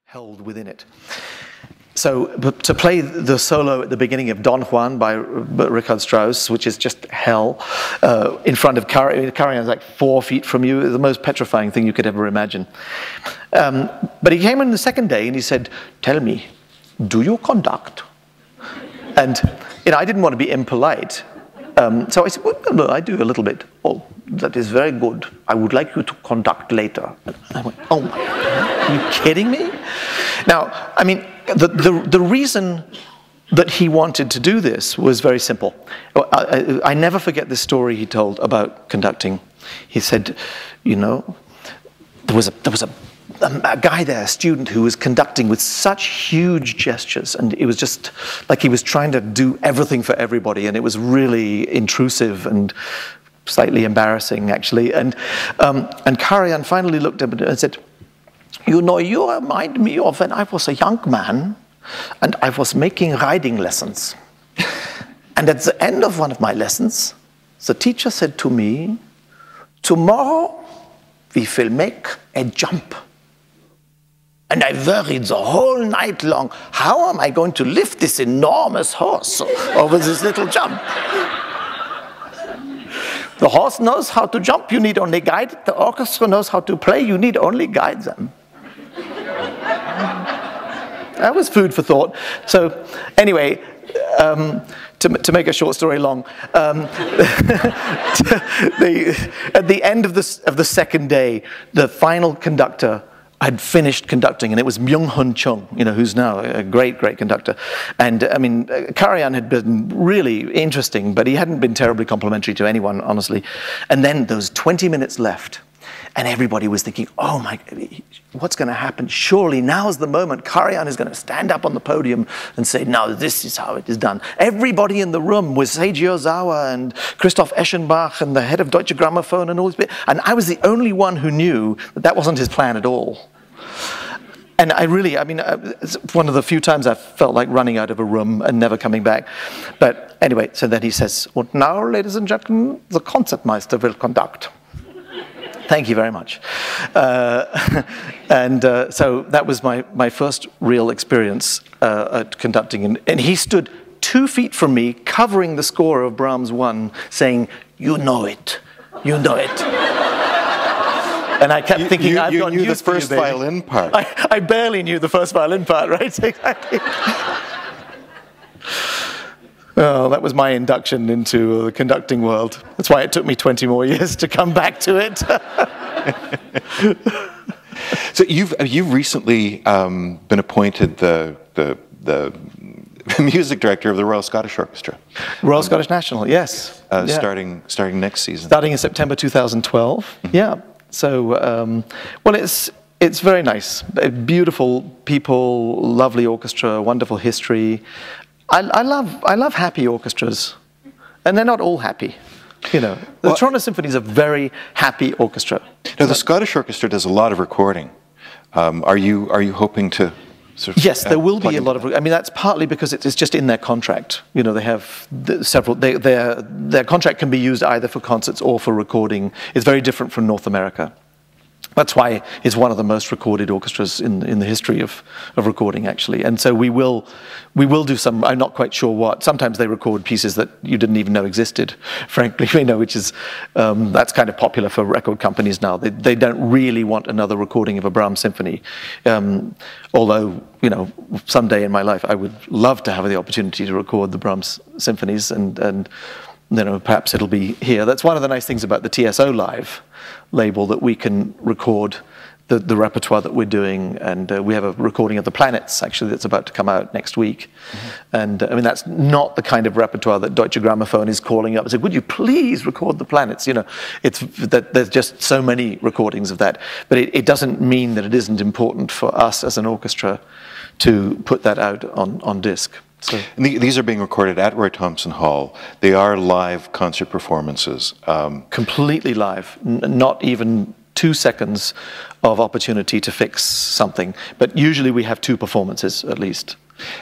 held within it. So to play the solo at the beginning of Don Juan by Richard Strauss, which is just hell, in front of Karajan's like 4 feet from you, the most petrifying thing you could ever imagine. But he came in the second day and he said, "Tell me, do you conduct?" And I didn't want to be impolite. So I said, "Well, no, I do a little bit." "Oh, that is very good. I would like you to conduct later." And I went, "Oh my God, are you kidding me?" Now, I mean, the reason that he wanted to do this was very simple. I never forget this story he told about conducting. He said, there was a guy there, a student, who was conducting with such huge gestures, and it was just like he was trying to do everything for everybody, and it was really intrusive and slightly embarrassing, actually. And Karajan finally looked at him and said, "You remind me of when I was a young man, and I was making riding lessons. And at the end of one of my lessons, the teacher said to me, 'Tomorrow we will make a jump.' And I worried the whole night long, how am I going to lift this enormous horse over this little jump? The horse knows how to jump, you need only guide it. The orchestra knows how to play, you need only guide them." That was food for thought. So anyway, to make a short story long, at the end of the second day, the final conductor had finished conducting, and it was Myung-Hun Chung, who's now a great, great conductor. And I mean, Karajan had been really interesting, but he hadn't been terribly complimentary to anyone, honestly. And then there was 20 minutes left, and everybody was thinking, "Oh my, what's going to happen? Surely now's the moment. Karajan is going to stand up on the podium and say, 'Now this is how it is done.'" Everybody in the room was Seiji Ozawa and Christoph Eschenbach and the head of Deutsche Grammophon and all this. And I was the only one who knew that that wasn't his plan at all. And it's one of the few times I felt like running out of a room and never coming back. But anyway, so then he says, "And now, ladies and gentlemen, the concertmeister will conduct." Thank you very much. So that was my first real experience at conducting. And he stood 2 feet from me, covering the score of Brahms 1, saying, "You know it, you know it." And I kept thinking, I've got you knew the used to first violin part. I barely knew the first violin part, right? Exactly. Oh, that was my induction into the conducting world. That's why it took me 20 more years to come back to it. So you've recently been appointed the music director of the Royal Scottish Orchestra. Royal Scottish National, yes. Starting next season. Starting in September 2012. Yeah. So, well, it's very nice. Beautiful people, lovely orchestra, wonderful history. I love happy orchestras, and they're not all happy. The Toronto Symphony is a very happy orchestra. Now, the Scottish Orchestra does a lot of recording. Are you hoping to sort of? Yes, there will be a lot of. I mean, that's partly because it's just in their contract. They have several. Their contract can be used either for concerts or for recording. It's very different from North America. That's why it's one of the most recorded orchestras in the history of recording, actually. And so we will do some. I'm not quite sure what. Sometimes they record pieces that you didn't even know existed, frankly. Which is that's kind of popular for record companies now. They don't really want another recording of a Brahms symphony. Although someday in my life I would love to have the opportunity to record the Brahms symphonies, and perhaps it'll be here. That's one of the nice things about the TSO Live label, that we can record the repertoire that we're doing, and we have a recording of the Planets, actually, that's about to come out next week. Mm-hmm. And I mean, that's not the kind of repertoire that Deutsche Grammophon is calling up and saying, "Would you please record the Planets?" It's that there's just so many recordings of that. But it doesn't mean that it isn't important for us as an orchestra to put that out on disc. So. And these are being recorded at Roy Thomson Hall. They are live concert performances. Completely live, not even 2 seconds of opportunity to fix something. But usually we have 2 performances at least.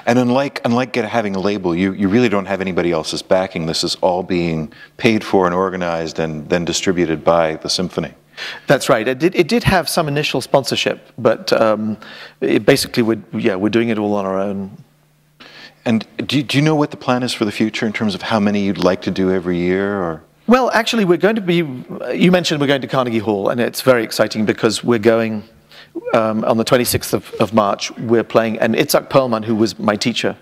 And unlike having a label, you really don't have anybody else's backing. This is all being paid for and organized and then distributed by the symphony. That's right. It did have some initial sponsorship, but basically we're doing it all on our own. And do you know what the plan is for the future in terms of how many you'd like to do every year? Or? Well, actually, we're going to be, you mentioned we're going to Carnegie Hall, and it's very exciting because we're going on the 26th of March, we're playing, and Itzhak Perlman, who was my teacher,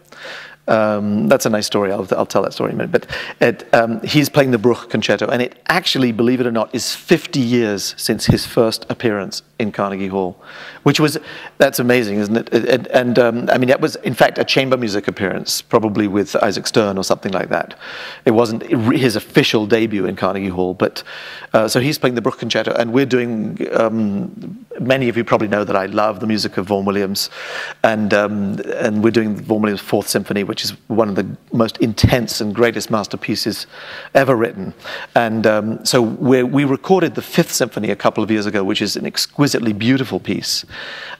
that's a nice story, I'll tell that story in a minute, but he's playing the Bruch Concerto, and it actually, believe it or not, is 50 years since his first appearance in Carnegie Hall, which was, that's amazing, isn't it? And I mean, that was, in fact, a chamber music appearance, probably with Isaac Stern or something like that. It wasn't his official debut in Carnegie Hall, but, so he's playing the Bruch Concerto, and we're doing, many of you probably know that I love the music of Vaughan Williams, and we're doing Vaughan Williams' Fourth Symphony, which is one of the most intense and greatest masterpieces ever written. And so we recorded the Fifth Symphony a couple of years ago, which is an exquisitely beautiful piece,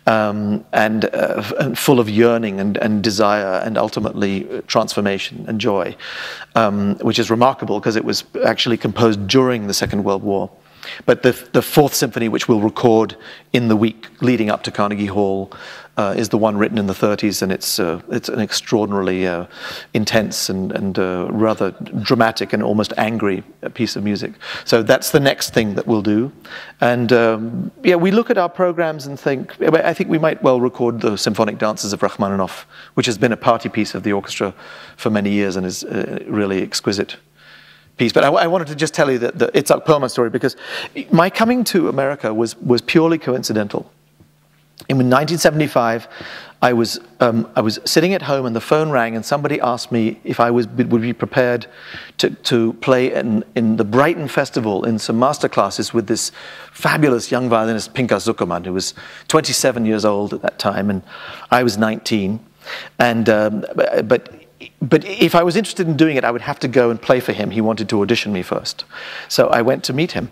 and full of yearning and desire and ultimately transformation and joy, which is remarkable because it was actually composed during the Second World War. But the Fourth Symphony, which we'll record in the week leading up to Carnegie Hall, is the one written in the 30s, and it's an extraordinarily intense and rather dramatic and almost angry piece of music. So that's the next thing that we'll do. And yeah, we look at our programs and think, I think we might well record the Symphonic Dances of Rachmaninoff, which has been a party piece of the orchestra for many years and is really exquisite piece. But I wanted to just tell you that the Itzhak Perlman story, because my coming to America was purely coincidental. In 1975, I was sitting at home and the phone rang and somebody asked me if I would be prepared to play in the Brighton Festival in some master classes with this fabulous young violinist Pinchas Zuckerman, who was 27 years old at that time, and I was 19. And but if I was interested in doing it, I would have to go and play for him. He wanted to audition me first. So I went to meet him.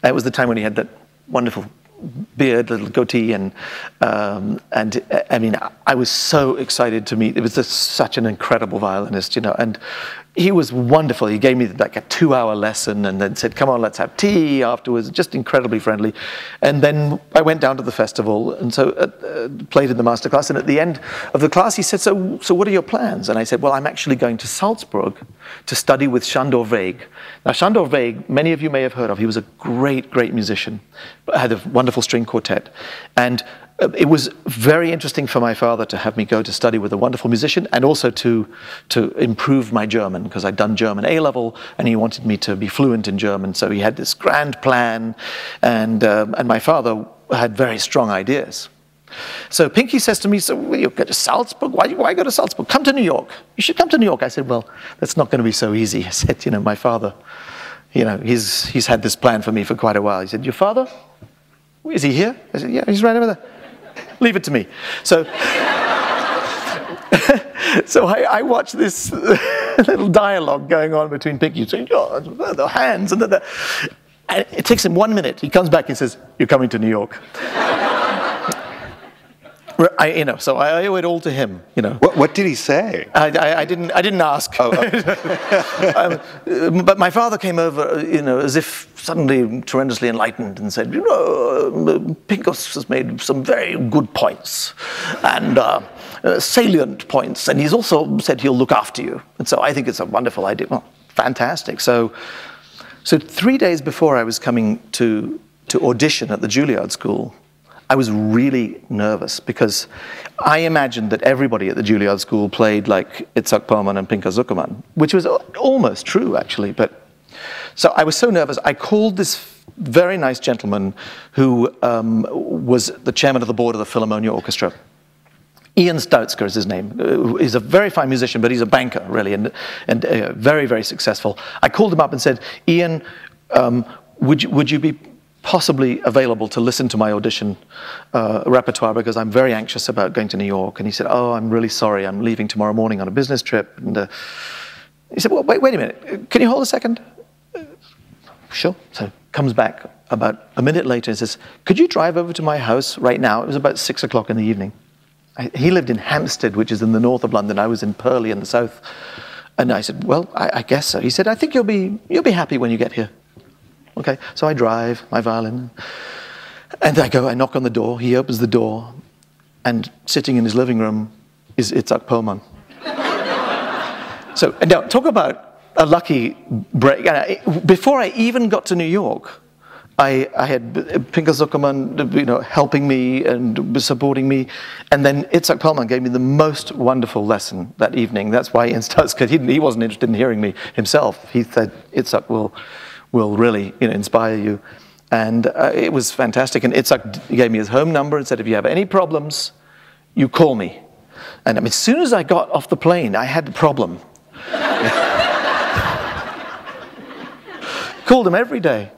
It was the time when he had that wonderful beard, little goatee, and I mean, I was so excited to meet. It was just such an incredible violinist, you know, and he was wonderful. He gave me like a 2-hour lesson and then said, come on, let's have tea afterwards, just incredibly friendly. And then I went down to the festival and so played in the master class. And at the end of the class, he said, so what are your plans? And I said, well, I'm actually going to Salzburg to study with Sándor Vég. Now, Sándor Vég, many of you may have heard of. He was a great, great musician, had a wonderful string quartet. And it was very interesting for my father to have me go to study with a wonderful musician and also to improve my German, because I'd done German A-level and he wanted me to be fluent in German. So he had this grand plan, and my father had very strong ideas. So Pinky says to me, so you go to Salzburg? Why go to Salzburg? Come to New York. You should come to New York. I said, well, that's not going to be so easy. I said, you know, my father, you know, he's had this plan for me for quite a while. He said, your father? Is he here? I said, yeah, he's right over there. Leave it to me. So, so I watched this little dialogue going on between Pinky saying, oh, the hands, and it takes him 1 minute. He comes back and says, you're coming to New York. You know, so I owe it all to him. You know. What did he say? I didn't ask. Oh, okay. But my father came over, you know, as if suddenly tremendously enlightened, and said, you know, Pinchas has made some very good points and salient points, and he's also said he'll look after you. And so I think it's a wonderful idea. Well, fantastic. So 3 days before I was coming to audition at the Juilliard School, I was really nervous because I imagined that everybody at the Juilliard School played like Itzhak Perlman and Pinchas Zuckerman, which was almost true, actually. But so I was so nervous, I called this very nice gentleman who was the chairman of the board of the Philharmonia Orchestra. Ian Stoutsker is his name. He's a very fine musician, but he's a banker, really, and very, very successful. I called him up and said, Ian, would you be possibly available to listen to my audition repertoire, because I'm very anxious about going to New York? And he said, oh, I'm really sorry, I'm leaving tomorrow morning on a business trip. And he said, well, wait a minute, can you hold a second? Sure. So comes back about a minute later and says, could you drive over to my house right now? It was about 6 o'clock in the evening. He lived in Hampstead, which is in the north of London. I was in Purley in the south. And I said, well, I guess so. He said, I think you'll be happy when you get here. Okay, so I drive my violin, and I knock on the door. He opens the door, and sitting in his living room is Itzhak Perlman. So now talk about a lucky break. Before I even got to New York, I had Pinker Zuckerman, helping me and supporting me, and then Itzhak Perlman gave me the most wonderful lesson that evening. That's why Ian starts, because he wasn't interested in hearing me himself. He said, Itzhak will really inspire you, and it was fantastic. And Itzhak gave me his home number and said, if you have any problems, you call me. And as soon as I got off the plane, I had a problem. Called him every day.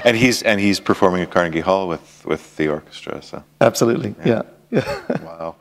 And he's performing at Carnegie Hall with the orchestra. So absolutely, yeah. Wow.